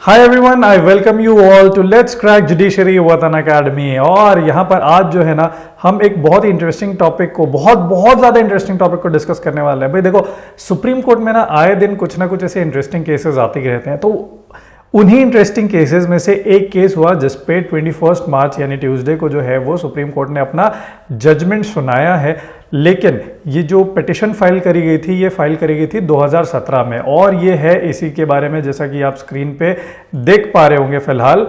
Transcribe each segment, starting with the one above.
Hi everyone, I welcome you all to let's crack judiciary Watan academy. और यहाँ पर आज जो है ना, हम एक बहुत ही इंटरेस्टिंग टॉपिक को बहुत ज़्यादा इंटरेस्टिंग टॉपिक को डिस्कस करने वाले हैं। भाई देखो, सुप्रीम कोर्ट में ना आए दिन कुछ ना कुछ ऐसे इंटरेस्टिंग केसेस आते ही रहते हैं। तो उन्हीं इंटरेस्टिंग केसेस में से एक केस हुआ जिसपे 21 मार्च यानी ट्यूसडे को जो है वो सुप्रीम कोर्ट ने अपना जजमेंट सुनाया है। लेकिन ये जो पिटिशन फाइल करी गई थी, ये फाइल करी गई थी 2017 में, और ये है इसी के बारे में, जैसा कि आप स्क्रीन पे देख पा रहे होंगे फिलहाल।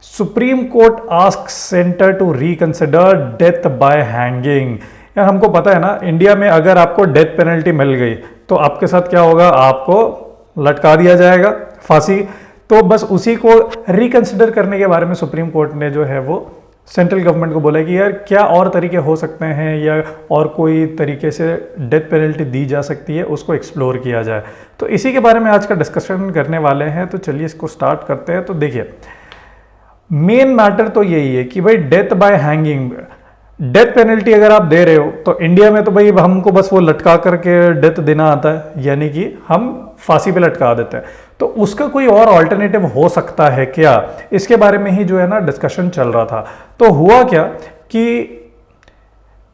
Supreme Court ask centre to reconsider death by hanging. यार हमको पता है ना, इंडिया में अगर आपको डेथ पेनल्टी मिल गई तो आपके साथ क्या होगा, आपको लटका दिया जाएगा, फांसी। तो बस उसी को रिकंसिडर करने के बारे में सुप्रीम कोर्ट ने जो है वो सेंट्रल गवर्नमेंट को बोला कि यार क्या और तरीके हो सकते हैं या और कोई तरीके से डेथ पेनल्टी दी जा सकती है, उसको एक्सप्लोर किया जाए। तो इसी के बारे में आज का डिस्कशन करने वाले हैं। तो चलिए इसको स्टार्ट करते हैं। तो देखिए, मेन मैटर तो यही है कि भाई death by hanging, death penalty अगर आप दे रहे हो तो इंडिया में तो भाई हमको बस वो लटका करके डेथ देना आता है, यानी कि हम फांसी पे लटका देते हैं। तो उसका कोई और ऑल्टरनेटिव हो सकता है क्या, इसके बारे में ही जो है ना डिस्कशन चल रहा था। तो हुआ क्या कि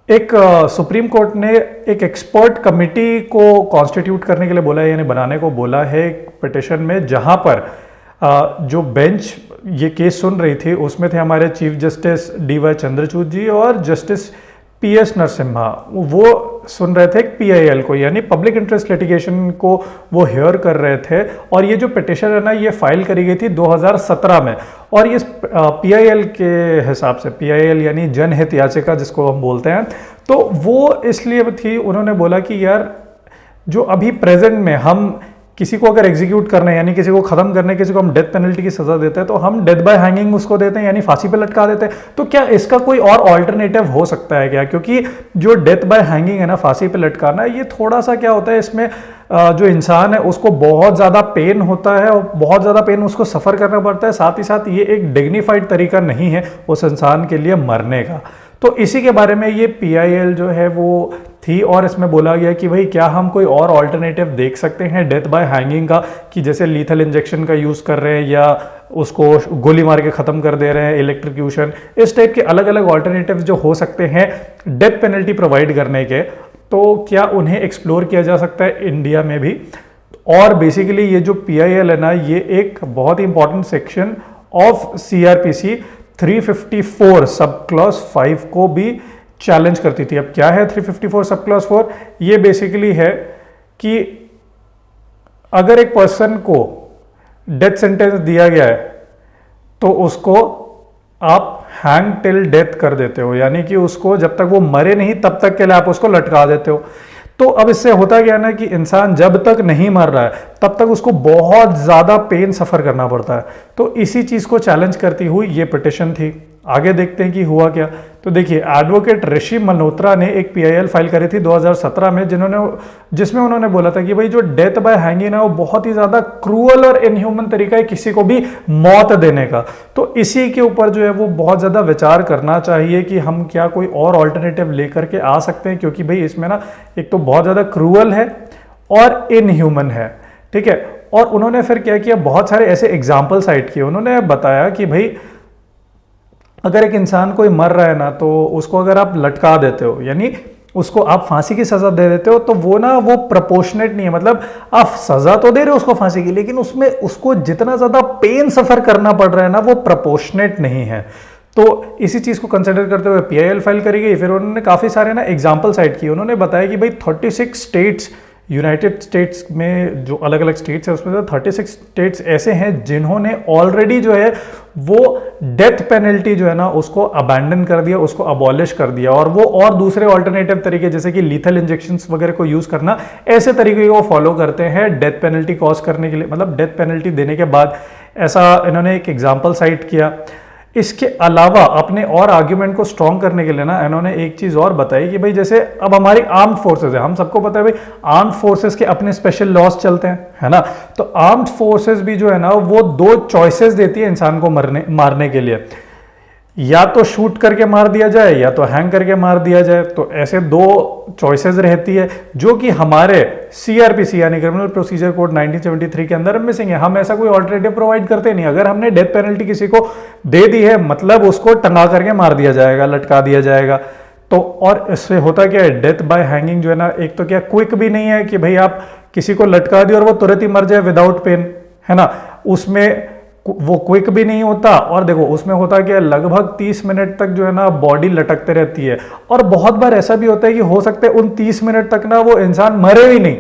एक सुप्रीम कोर्ट ने एक एक्सपर्ट कमिटी को कॉन्स्टिट्यूट करने के लिए बोला है, यानी बनाने को बोला है पिटिशन में, जहां पर जो बेंच ये केस सुन रही थी उसमें थे हमारे चीफ जस्टिस DY चंद्रचूड़ जी और जस्टिस PS नरसिम्हा। वो सुन रहे थे PIL को, यानी पब्लिक इंटरेस्ट लिटिगेशन को वो हेयर कर रहे थे। और ये जो पिटिशन है ना, ये फाइल करी गई थी 2017 में। और ये PIL के हिसाब से, PIL यानी जनहित याचिका जिसको हम बोलते हैं, तो वो इसलिए थी, उन्होंने बोला कि यार जो अभी प्रेजेंट में हम किसी को अगर एग्जीक्यूट करना है, यानी किसी को खत्म करने, किसी को हम डेथ पेनल्टी की सजा देते हैं, तो हम डेथ बाय हैंगिंग उसको देते हैं, यानी फांसी पे लटका देते हैं। तो क्या इसका कोई और ऑल्टरनेटिव हो सकता है क्या? क्योंकि जो डेथ बाय हैंगिंग है ना, फांसी पे लटकाना, ये थोड़ा सा क्या होता है, इसमें जो इंसान है उसको बहुत ज़्यादा पेन होता है और बहुत ज़्यादा पेन उसको सफ़र करना पड़ता है। साथ ही साथ ये एक डिग्निफाइड तरीका नहीं है उस इंसान के लिए मरने का। तो इसी के बारे में ये PIL जो है वो थी, और इसमें बोला गया कि भाई क्या हम कोई और ऑल्टरनेटिव देख सकते हैं डेथ बाय हैंगिंग का, कि जैसे लीथल इंजेक्शन का यूज़ कर रहे हैं या उसको गोली मार के ख़त्म कर दे रहे हैं, इलेक्ट्रोक्यूशन, इस टाइप के अलग अलग ऑल्टरनेटिव जो हो सकते हैं डेथ पेनल्टी प्रोवाइड करने के, तो क्या उन्हें एक्सप्लोर किया जा सकता है इंडिया में भी। और बेसिकली ये जो PIL है ना, ये एक बहुत ही important section of CRPC 354 sub clause 5 को भी चैलेंज करती थी। अब क्या है 354 सब क्लॉज 4? ये बेसिकली है कि अगर एक पर्सन को डेथ सेंटेंस दिया गया है तो उसको आप हैंग टिल डेथ कर देते हो, यानी कि उसको जब तक वो मरे नहीं तब तक के लिए आप उसको लटका देते हो। तो अब इससे होता क्या ना कि इंसान जब तक नहीं मर रहा है तब तक उसको बहुत ज़्यादा पेन सफ़र करना पड़ता है। तो इसी चीज़ को चैलेंज करती हुई ये पिटिशन थी। आगे देखते हैं कि हुआ क्या। तो देखिए, एडवोकेट ऋषि मल्होत्रा ने एक PIL फाइल करी थी 2017 में, जिसमें उन्होंने बोला था कि भाई जो डेथ बाय हैंगिंग है वो बहुत ही ज़्यादा क्रूअल और इनह्यूमन तरीका है किसी को भी मौत देने का। तो इसी के ऊपर जो है वो बहुत ज़्यादा विचार करना चाहिए कि हम क्या कोई और ऑल्टरनेटिव लेकर के आ सकते हैं, क्योंकि भाई इसमें ना एक तो बहुत ज़्यादा क्रूअल है और इनह्यूमन है, ठीक है। और उन्होंने फिर क्या किया, बहुत सारे ऐसे एग्जाम्पल साइट किए। उन्होंने बताया कि भाई अगर एक इंसान कोई मर रहा है ना, तो उसको अगर आप लटका देते हो, यानी उसको आप फांसी की सजा दे देते हो, तो वो ना वो प्रोपोर्शनेट नहीं है। मतलब आप सजा तो दे रहे हो उसको फांसी की, लेकिन उसमें उसको जितना ज्यादा पेन सफर करना पड़ रहा है ना, वो प्रोपोर्शनेट नहीं है। तो इसी चीज को कंसिडर करते हुए PIL फाइल करी गई। फिर उन्होंने काफी सारे ना एग्जाम्पल साइट किए। उन्होंने बताया कि भाई 36 स्टेट्स, यूनाइटेड स्टेट्स में जो अलग अलग स्टेट्स है उसमें 36 स्टेट्स ऐसे हैं जिन्होंने ऑलरेडी जो है वो डेथ पेनल्टी जो है ना उसको अबैंडन कर दिया, उसको अबॉलिश कर दिया, और वो और दूसरे ऑल्टरनेटिव तरीके जैसे कि लीथल इंजेक्शंस वगैरह को यूज करना, ऐसे तरीके को फॉलो करते हैं डेथ पेनल्टी कॉज करने के लिए, मतलब डेथ पेनल्टी देने के बाद। ऐसा इन्होंने एक एग्जाम्पल साइट किया। इसके अलावा अपने और आर्ग्यूमेंट को स्ट्रॉन्ग करने के लिए ना इन्होंने एक चीज और बताई कि भाई जैसे अब हमारी आर्म्ड फोर्सेस है, हम सबको पता है भाई आर्म्ड फोर्सेस के अपने स्पेशल लॉज चलते हैं, है ना। तो आर्म्ड फोर्सेस भी जो है ना वो दो चॉइसेस देती है इंसान को मारने के लिए। या तो शूट करके मार दिया जाए या तो हैंग करके मार दिया जाए। तो ऐसे दो चॉइसेस रहती है जो कि हमारे सीआरपीसी यानी क्रिमिनल प्रोसीजर कोड 1973 के अंदर मिसिंग है। हम ऐसा कोई ऑल्टरनेटिव प्रोवाइड करते नहीं। अगर हमने डेथ पेनल्टी किसी को दे दी है मतलब उसको टंगा करके मार दिया जाएगा, लटका दिया जाएगा। तो और इससे होता क्या है, डेथ बाय हैंगिंग जो है ना, एक तो क्या क्विक भी नहीं है कि भाई आप किसी को लटका दिए और वो तुरंत ही मर जाए विदाउट पेन, है ना, उसमें वो क्विक भी नहीं होता। और देखो उसमें होता क्या है, लगभग 30 मिनट तक जो है ना बॉडी लटकते रहती है। और बहुत बार ऐसा भी होता है कि हो सकता है उन 30 मिनट तक ना वो इंसान मरे ही नहीं,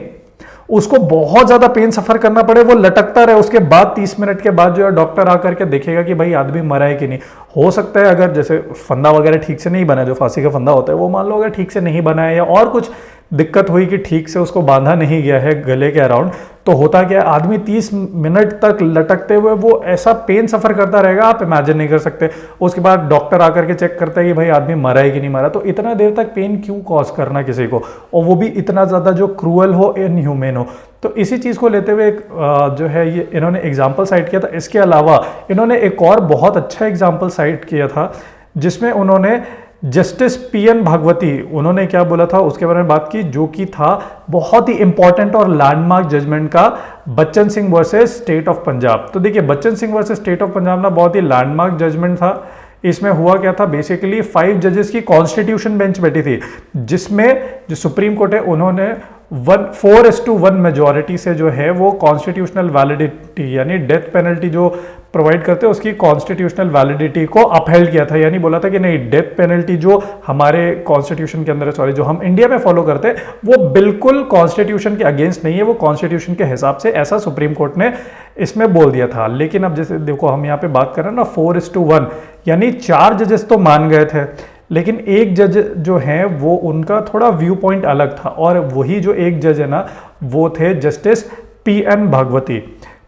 उसको बहुत ज्यादा पेन सफर करना पड़े, वो लटकता रहे। उसके बाद 30 मिनट के बाद जो है डॉक्टर आकर के देखेगा कि भाई आदमी मरा है कि नहीं। हो सकता है अगर जैसे फंदा वगैरह ठीक से नहीं बना, जो फांसी का फंदा होता है वो मान लो अगर ठीक से नहीं बना है या और कुछ दिक्कत हुई कि ठीक से उसको बांधा नहीं गया है गले के अराउंड, तो होता क्या है आदमी 30 मिनट तक लटकते हुए वो ऐसा पेन सफर करता रहेगा, आप इमेजिन नहीं कर सकते। उसके बाद डॉक्टर आकर के चेक करता है कि भाई आदमी मरा है कि नहीं मरा। तो इतना देर तक पेन क्यों कॉज करना किसी को, और वो भी इतना ज्यादा जो क्रूअल हो, इनह्यूमेन हो। तो इसी चीज को लेते हुए जो है ये इन्होंने एग्जाम्पल साइट किया था। इसके अलावा इन्होंने एक और बहुत अच्छा एग्जाम्पल साइट किया था जिसमें उन्होंने जस्टिस पीएन भागवती, उन्होंने क्या बोला था उसके बारे में बात की, जो कि था बहुत ही इंपॉर्टेंट और लैंडमार्क जजमेंट का Bachchan Singh versus state of Punjab. तो देखिए Bachchan Singh versus state of Punjab ना बहुत ही लैंडमार्क जजमेंट था। इसमें हुआ क्या था, बेसिकली 5 जजेस की कॉन्स्टिट्यूशन बेंच बैठी थी, जिसमें जो सुप्रीम कोर्ट है उन्होंने 4:1 मेजोरिटी से जो है वो कॉन्स्टिट्यूशनल वैलिडिटी यानी डेथ पेनल्टी जो प्रोवाइड करते हैं उसकी कॉन्स्टिट्यूशनल वैलिडिटी को अपहेल्ड किया था। यानी बोला था कि नहीं, डेथ पेनल्टी जो हमारे कॉन्स्टिट्यूशन के अंदर है, सॉरी जो हम इंडिया में फॉलो करते हैं, वो बिल्कुल कॉन्स्टिट्यूशन के अगेंस्ट नहीं है, वो कॉन्स्टिट्यूशन के हिसाब से, ऐसा सुप्रीम कोर्ट ने इसमें बोल दिया था। लेकिन अब जैसे देखो हम यहाँ पे बात कर रहे हैं ना 4:1, यानी 4 जजेस तो मान गए थे, लेकिन एक जज जो है वो उनका थोड़ा व्यू पॉइंट अलग था। और वही जो एक जज है ना वो थे जस्टिस पीएन भागवती।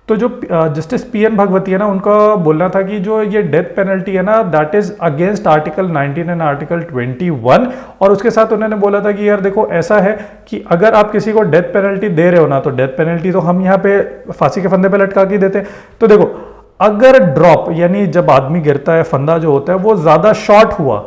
तो जो जस्टिस पीएन भागवती है ना, उनका बोलना था कि जो ये डेथ पेनल्टी है ना that is against article 19 and article 21। और उसके साथ उन्होंने बोला था कि यार देखो ऐसा है कि अगर आप किसी को डेथ पेनल्टी दे रहे हो ना, तो डेथ पेनल्टी तो हम यहाँ पे फांसी के फंदे पे लटका के देते हैं। तो देखो अगर ड्रॉप यानी जब आदमी गिरता है, फंदा जो होता है वो ज्यादा शॉर्ट हुआ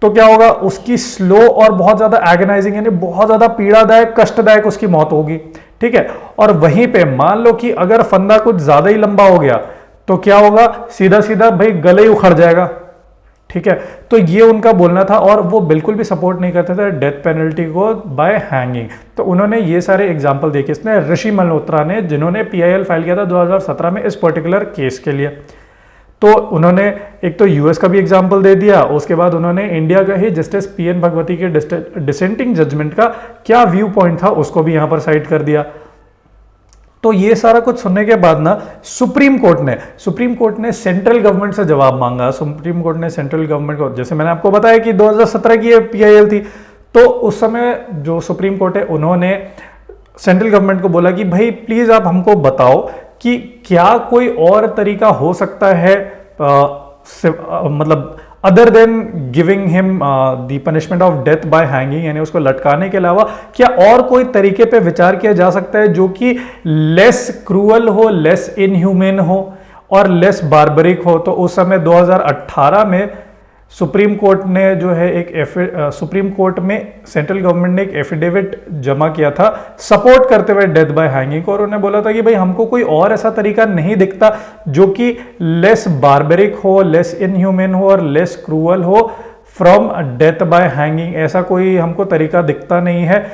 तो क्या होगा, उसकी स्लो और बहुत ज्यादा एगनाइजिंग यानी बहुत ज्यादा पीड़ादायक, कष्टदायक उसकी मौत होगी, ठीक है। और वहीं पे मान लो कि अगर फंदा कुछ ज्यादा ही लंबा हो गया तो क्या होगा, सीधा सीधा भाई गले ही उखड़ जाएगा, ठीक है। तो ये उनका बोलना था और वो बिल्कुल भी सपोर्ट नहीं करते थे डेथ पेनल्टी को बाय हैंगिंग। तो उन्होंने ये सारे एग्जाम्पल देखे इसने ऋषि मल्होत्रा ने, जिन्होंने PIL फाइल किया था 2017 में इस पर्टिकुलर केस के लिए। तो उन्होंने एक तो यूएस का भी एग्जाम्पल दे दिया, उसके बाद उन्होंने इंडिया का ही जस्टिस पीएन भगवती के डिसेंटिंग जजमेंट का क्या व्यू पॉइंट था उसको भी यहां पर साइट कर दिया। तो ये सारा कुछ सुनने के बाद ना सुप्रीम कोर्ट ने सेंट्रल गवर्नमेंट से जवाब मांगा। सुप्रीम कोर्ट ने सेंट्रल गवर्नमेंट को, जैसे मैंने आपको बताया कि 2017 की PIL थी, तो उस समय जो सुप्रीम कोर्ट है उन्होंने सेंट्रल गवर्नमेंट को बोला कि भाई प्लीज आप हमको बताओ कि क्या कोई और तरीका हो सकता है, मतलब other than giving him the punishment of death by hanging, यानी उसको लटकाने के अलावा क्या और कोई तरीके पे विचार किया जा सकता है जो कि लेस क्रूअल हो, लेस इनह्यूमेन हो और लेस बार्बरिक हो। तो उस समय 2018 में सुप्रीम कोर्ट ने जो है सुप्रीम कोर्ट में सेंट्रल गवर्नमेंट ने एक एफिडेविट जमा किया था सपोर्ट करते हुए डेथ बाय हैंगिंग को, और उन्होंने बोला था कि भाई हमको कोई और ऐसा तरीका नहीं दिखता जो कि लेस बार्बरिक हो, लेस इनह्यूमन हो और लेस क्रूअल हो फ्रॉम डेथ बाय हैंगिंग। ऐसा कोई हमको तरीका दिखता नहीं है।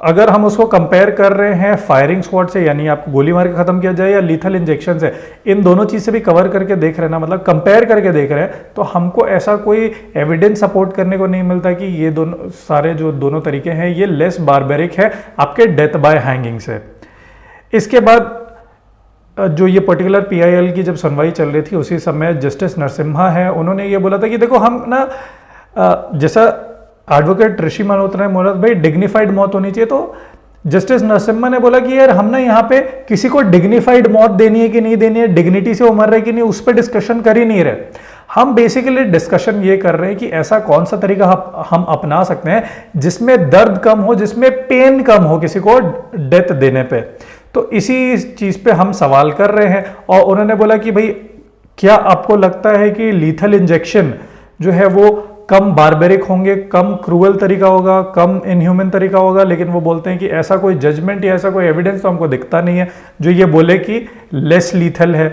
अगर हम उसको कंपेयर कर रहे हैं फायरिंग स्क्वाड से, यानी आपको गोली मार के खत्म किया जाए, या लीथल इंजेक्शन से, इन दोनों चीज से भी कवर करके देख रहे हैं ना, मतलब कंपेयर करके देख रहे हैं, तो हमको ऐसा कोई एविडेंस सपोर्ट करने को नहीं मिलता कि ये दोनों सारे जो दोनों तरीके हैं ये लेस बार्बेरिक है आपके डेथ बाय हैंगिंग से। इसके बाद जो ये पर्टिकुलर PIL की जब सुनवाई चल रही थी उसी समय जस्टिस नरसिम्हा है, उन्होंने ये बोला था कि देखो हम ना जैसा एडवोकेट ऋषि मल्होत्रा ने बोला भाई डिग्निफाइड मौत होनी चाहिए, तो जस्टिस नरसिम्हा ने बोला कि यार हम ना यहाँ पे किसी को डिग्निफाइड मौत देनी है कि नहीं देनी है, डिग्निटी से वो मर रहे कि नहीं, उस पर डिस्कशन कर ही नहीं रहे। हम बेसिकली डिस्कशन ये कर रहे हैं कि ऐसा कौन सा तरीका हम अपना सकते हैं जिसमें दर्द कम हो, जिसमें पेन कम हो किसी को डेथ देने पे। तो इसी चीज पे हम सवाल कर रहे हैं। और उन्होंने बोला कि भाई क्या आपको लगता है कि लीथल इंजेक्शन जो है वो कम बारबेरिक होंगे, कम क्रूअल तरीका होगा, कम इनह्यूमन तरीका होगा, लेकिन वो बोलते हैं कि ऐसा कोई जजमेंट या ऐसा कोई एविडेंस तो हमको दिखता नहीं है जो ये बोले कि लेस लीथल है।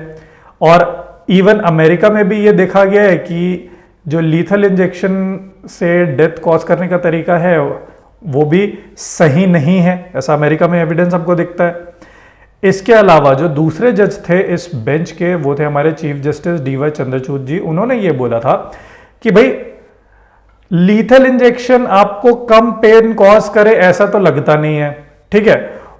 और इवन अमेरिका में भी ये देखा गया है कि जो लीथल इंजेक्शन से डेथ कॉज करने का तरीका है वो भी सही नहीं है, ऐसा अमेरिका में एविडेंस हमको दिखता है। इसके अलावा जो दूसरे जज थे इस बेंच के, वो थे हमारे चीफ जस्टिस डीवाई चंद्रचूड़ जी। उन्होंने ये बोला था कि भाई लीथल इंजेक्शन आपको कम पेन कॉज करे ऐसा तो लगता नहीं है, ठीक है।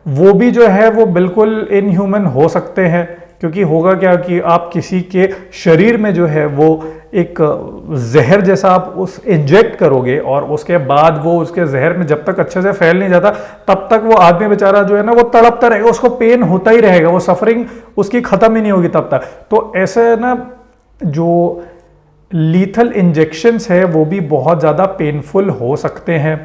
वो भी जो है वो बिल्कुल इनह्यूमन हो सकते हैं, क्योंकि होगा क्या कि आप किसी के शरीर में जो है वो एक जहर जैसा आप उस इंजेक्ट करोगे और उसके बाद वो उसके जहर में जब तक अच्छे से फैल नहीं जाता तब तक वो आदमी बेचारा जो है ना वो तड़पता रहेगा, उसको पेन होता ही रहेगा, वो सफरिंग उसकी खत्म ही नहीं होगी तब तक। तो ऐसे ना जो लीथल इंजेक्शंस है वो भी बहुत ज़्यादा पेनफुल हो सकते हैं,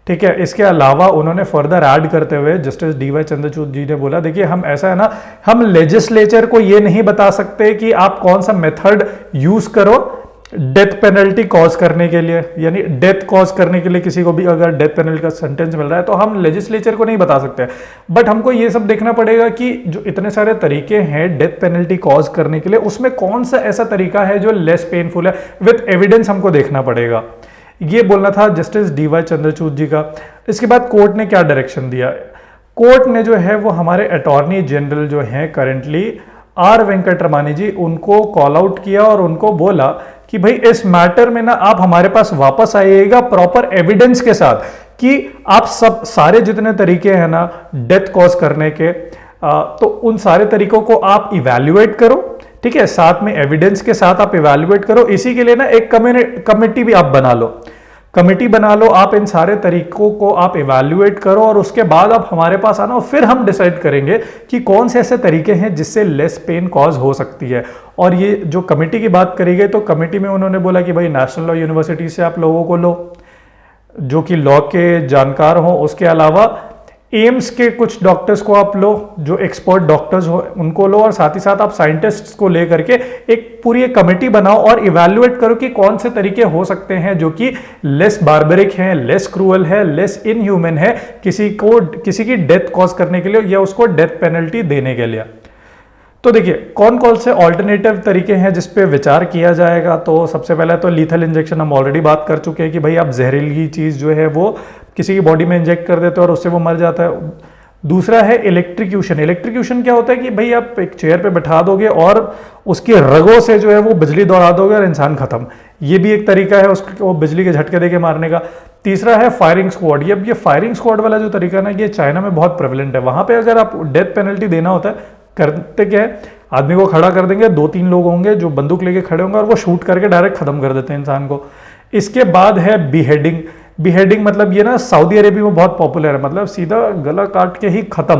ठीक है। इसके अलावा उन्होंने फर्दर ऐड करते हुए जस्टिस डीवाई चंद्रचूड़ जी ने बोला, देखिए हम ऐसा है ना, हम लेजिस्लेचर को ये नहीं बता सकते कि आप कौन सा मेथड यूज करो डेथ पेनल्टी कॉज करने के लिए, यानी डेथ कॉज करने के लिए किसी को भी अगर डेथ पेनल्टी का सेंटेंस मिल रहा है तो हम लेजिस्लेचर को नहीं बता सकते। बट हमको ये सब देखना पड़ेगा कि जो इतने सारे तरीके हैं डेथ पेनल्टी कॉज करने के लिए, उसमें कौन सा ऐसा तरीका है जो लेस पेनफुल है, विथ एविडेंस हमको देखना पड़ेगा। ये बोलना था जस्टिस डीवाई चंद्रचूड़ जी का। इसके बाद कोर्ट ने क्या डायरेक्शन दिया, कोर्ट ने जो है वो हमारे अटॉर्नी जनरल जो हैं करेंटली आर वेंकटरमणी जी, उनको कॉल आउट किया और उनको बोला कि भाई इस मैटर में ना आप हमारे पास वापस आइएगा प्रॉपर एविडेंस के साथ कि आप सब सारे जितने तरीके हैं ना डेथ कॉज करने के, तो उन सारे तरीकों को आप इवैल्यूएट करो, ठीक है, साथ में एविडेंस के साथ आप इवैल्यूएट करो। इसी के लिए ना एक कमेटी भी आप बना लो, कमेटी बना लो, आप इन सारे तरीकों को आप इवैल्यूएट करो और उसके बाद आप हमारे पास आना और फिर हम डिसाइड करेंगे कि कौन से ऐसे तरीके हैं जिससे लेस पेन कॉज हो सकती है। और ये जो कमेटी की बात करी गई तो कमेटी में उन्होंने बोला कि भाई नेशनल लॉ यूनिवर्सिटी से आप लोगों को लो जो कि लॉ के जानकार हो, उसके अलावा एम्स के कुछ डॉक्टर्स को आप लो जो एक्सपर्ट डॉक्टर्स हो उनको लो, और साथ ही साथ आप साइंटिस्ट्स को लेकर के एक पूरी एक कमेटी बनाओ और इवैल्यूएट करो कि कौन से तरीके हो सकते हैं जो कि लेस बार्बरिक हैं, लेस क्रूअल है, लेस इनह्यूमन है किसी की डेथ कॉज करने के लिए या उसको डेथ पेनल्टी देने के लिए। तो देखिए कौन कौन से ऑल्टरनेटिव तरीके हैं जिस पे विचार किया जाएगा। तो सबसे पहले तो लीथल इंजेक्शन हम ऑलरेडी बात कर चुके हैं कि भाई आप जहरीली चीज़ जो है वो किसी की बॉडी में इंजेक्ट कर देते हो और उससे वो मर जाता है। दूसरा है इलेक्ट्रिक्यूशन। इलेक्ट्रिक्यूशन क्या होता है कि भाई आप एक चेयर पे बैठा दोगे और उसकी रगों से जो है वो बिजली दौड़ा दोगे और इंसान खत्म। ये भी एक तरीका है उसको बिजली के झटके देके मारने का। तीसरा है फायरिंग स्क्वाड। ये फायरिंग स्क्वाड वाला जो तरीका ना ये चाइना में बहुत प्रेवलेंट है। वहां पे अगर आप डेथ पेनल्टी देना होता है, करते क्या है, आदमी को खड़ा कर देंगे, 2-3 लोग होंगे जो बंदूक लेके खड़े होंगे और वो शूट करके डायरेक्ट खत्म कर देते हैं इंसान को। इसके बाद है बिहेडिंग। बिहेडिंग मतलब ये ना सऊदी अरेबिया में बहुत पॉपुलर है, मतलब सीधा गला काट के ही खत्म।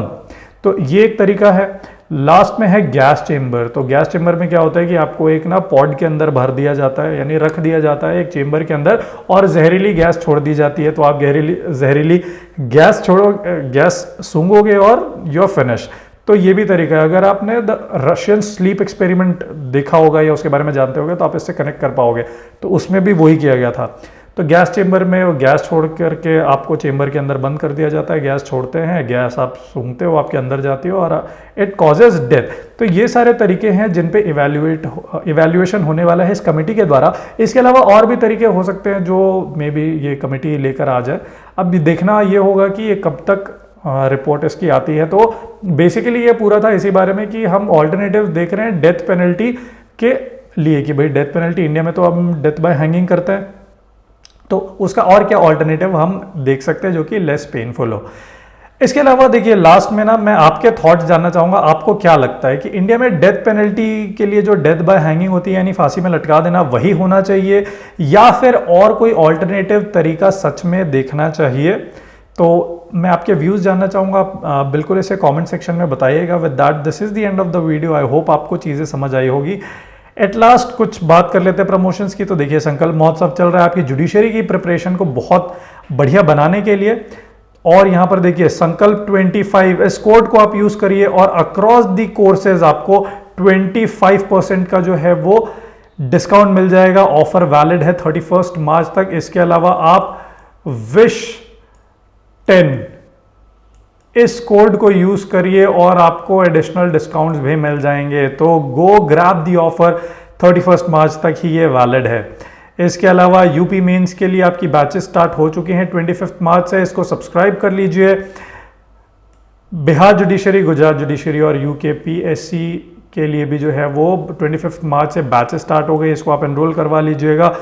तो ये एक तरीका है। लास्ट में है गैस चेम्बर। तो गैस चेम्बर में क्या होता है कि आपको एक ना पॉड के अंदर भर दिया जाता है, यानी रख दिया जाता है एक चेम्बर के अंदर और जहरीली गैस छोड़ दी जाती है। तो आप जहरीली गैस गैस सूंघोगे और यू आर फिनिश। तो ये भी तरीका है। अगर आपने द रशियन स्लीप एक्सपेरिमेंट देखा होगा या उसके बारे में जानते होगे तो आप इससे कनेक्ट कर पाओगे। तो उसमें भी वही किया गया था। तो गैस चेम्बर में गैस छोड़ करके आपको चेम्बर के अंदर बंद कर दिया जाता है, गैस छोड़ते हैं, गैस आप सूंघते हो, आपके अंदर जाती हो और इट कॉजेज डेथ। तो ये सारे तरीके हैं जिन पे इवैल्यूएशन होने वाला है इस कमेटी के द्वारा। इसके अलावा और भी तरीके हो सकते हैं जो मे बी ये कमेटी लेकर आ जाए। अब देखना ये होगा कि ये कब तक रिपोर्ट इसकी आती है। तो बेसिकली ये पूरा था इसी बारे में कि हम ऑल्टरनेटिव देख रहे हैं डेथ पेनल्टी के लिए कि भाई डेथ पेनल्टी इंडिया में तो हम डेथ बाय हैंगिंग करते हैं, तो उसका और क्या ऑल्टरनेटिव हम देख सकते हैं जो कि लेस पेनफुल हो। इसके अलावा देखिए लास्ट में ना मैं आपके थॉट्स जानना चाहूंगा, आपको क्या लगता है कि इंडिया में डेथ पेनल्टी के लिए जो डेथ बाय हैंगिंग होती है यानी फांसी में लटका देना वही होना चाहिए या फिर और कोई ऑल्टरनेटिव तरीका सच में देखना चाहिए। तो मैं आपके व्यूज़ जानना चाहूँगा, बिल्कुल इसे कमेंट सेक्शन में बताइएगा। With that this is the end of the video. I hope आपको चीज़ें समझ आई होगी। एट लास्ट कुछ बात कर लेते हैं प्रमोशंस की। तो देखिए संकल्प महोत्सव चल रहा है आपकी जुडिशरी की प्रिपरेशन को बहुत बढ़िया बनाने के लिए। और यहाँ पर देखिए संकल्प 25 इस कोड को आप यूज़ करिए और अक्रॉस दी कोर्सेज आपको 25% का जो है वो डिस्काउंट मिल जाएगा। ऑफर वैलिड है 31 मार्च तक। इसके अलावा आप विश 10 इस कोड को यूज करिए और आपको एडिशनल डिस्काउंट्स भी मिल जाएंगे। तो गो ग्रैब दी ऑफर, 31 मार्च तक ही ये वैलिड है। इसके अलावा यूपी मेंस के लिए आपकी बैचेस स्टार्ट हो चुकी हैं 25 मार्च से, इसको सब्सक्राइब कर लीजिए। बिहार जुडिशरी, गुजरात जुडिशरी और यूके पीएससी के लिए भी जो है वो 25 मार्च से बैचेस स्टार्ट हो गई, इसको आप एनरोल करवा लीजिएगा।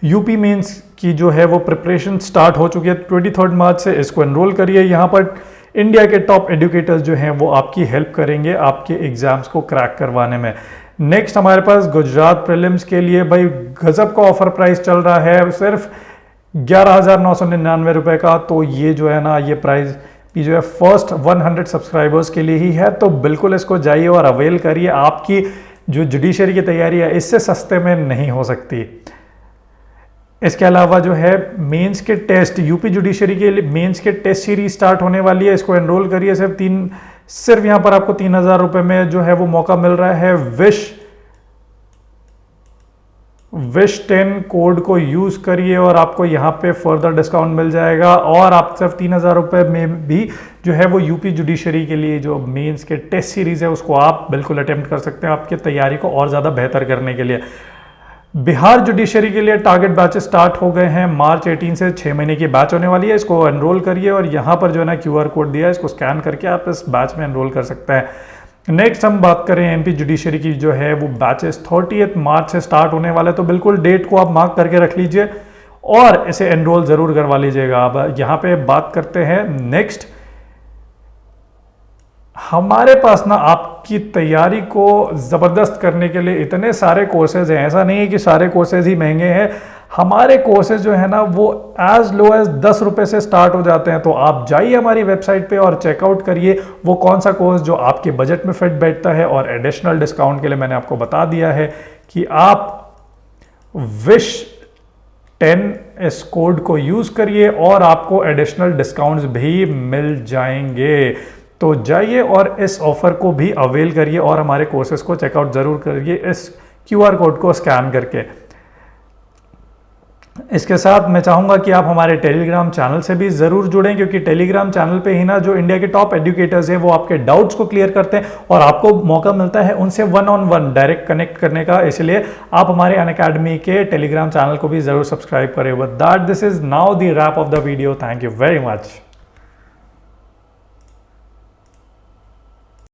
यूपी मेंस की जो है वो प्रिपरेशन स्टार्ट हो चुकी है 23 मार्च से, इसको एनरोल करिए। यहाँ पर इंडिया के टॉप एजुकेटर्स जो हैं वो आपकी हेल्प करेंगे आपके एग्जाम्स को क्रैक करवाने में। नेक्स्ट हमारे पास गुजरात प्रीलिम्स के लिए भाई गजब का ऑफर प्राइस चल रहा है, सिर्फ 11,999 रुपए का। तो ये जो है ना, ये प्राइस भी जो है फर्स्ट 100 सब्सक्राइबर्स के लिए ही है, तो बिल्कुल इसको जाइए और अवेल करिए। आपकी जो जुडिशरी की तैयारी है इससे सस्ते में नहीं हो सकती। इसके अलावा जो है मेंस के टेस्ट, यूपी जुडिशरी के लिए मेंस के टेस्ट सीरीज स्टार्ट होने वाली है, इसको एनरोल करिए। सिर्फ यहाँ पर आपको 3,000 रुपए में जो है वो मौका मिल रहा है। विश 10 कोड को यूज करिए और आपको यहाँ पे फर्दर डिस्काउंट मिल जाएगा। और आप सिर्फ 3,000 रुपए में भी जो है वो यूपी जुडिशरी के लिए जो मेंस के टेस्ट सीरीज है उसको आप बिल्कुल अटेम्प्ट कर सकते हैं आपकी तैयारी को और ज़्यादा बेहतर करने के लिए। बिहार जुडिशरी के लिए टारगेट बैचेस स्टार्ट हो गए हैं, मार्च 18 से 6 महीने की बैच होने वाली है, इसको एनरोल करिए। और यहाँ पर जो है ना QR कोड दिया है, इसको स्कैन करके आप इस बैच में एनरोल कर सकते हैं। नेक्स्ट हम बात करें एमपी जुडिशरी की, जो है वो बैचेस 30 मार्च से स्टार्ट होने वाले, तो बिल्कुल डेट को आप मार्क करके रख लीजिए और इसे एनरोल जरूर करवा लीजिएगा। अब यहाँ पे बात करते हैं नेक्स्ट, हमारे पास ना आपकी तैयारी को ज़बरदस्त करने के लिए इतने सारे कोर्सेज हैं। ऐसा नहीं है कि सारे कोर्सेज ही महंगे हैं, हमारे कोर्सेज जो है ना वो एज लो एज 10 रुपए से स्टार्ट हो जाते हैं। तो आप जाइए हमारी वेबसाइट पे और चेकआउट करिए वो कौन सा कोर्स जो आपके बजट में फिट बैठता है। और एडिशनल डिस्काउंट के लिए मैंने आपको बता दिया है कि आप विश 10 इस कोड को यूज करिए और आपको एडिशनल डिस्काउंट्स भी मिल जाएंगे। तो जाइए और इस ऑफर को भी अवेल करिए और हमारे कोर्सेज को चेकआउट जरूर करिए इस QR कोड को स्कैन करके। इसके साथ मैं चाहूंगा कि आप हमारे टेलीग्राम चैनल से भी जरूर जुड़ें, क्योंकि टेलीग्राम चैनल पे ही ना जो इंडिया के टॉप एजुकेटर्स हैं वो आपके डाउट्स को क्लियर करते हैं और आपको मौका मिलता है उनसे 1-on-1 डायरेक्ट कनेक्ट करने का। इसलिए आप हमारे अनअकैडमी के टेलीग्राम चैनल को भी जरूर सब्सक्राइब करें। With that, this is now the wrap of the video. Thank you very much.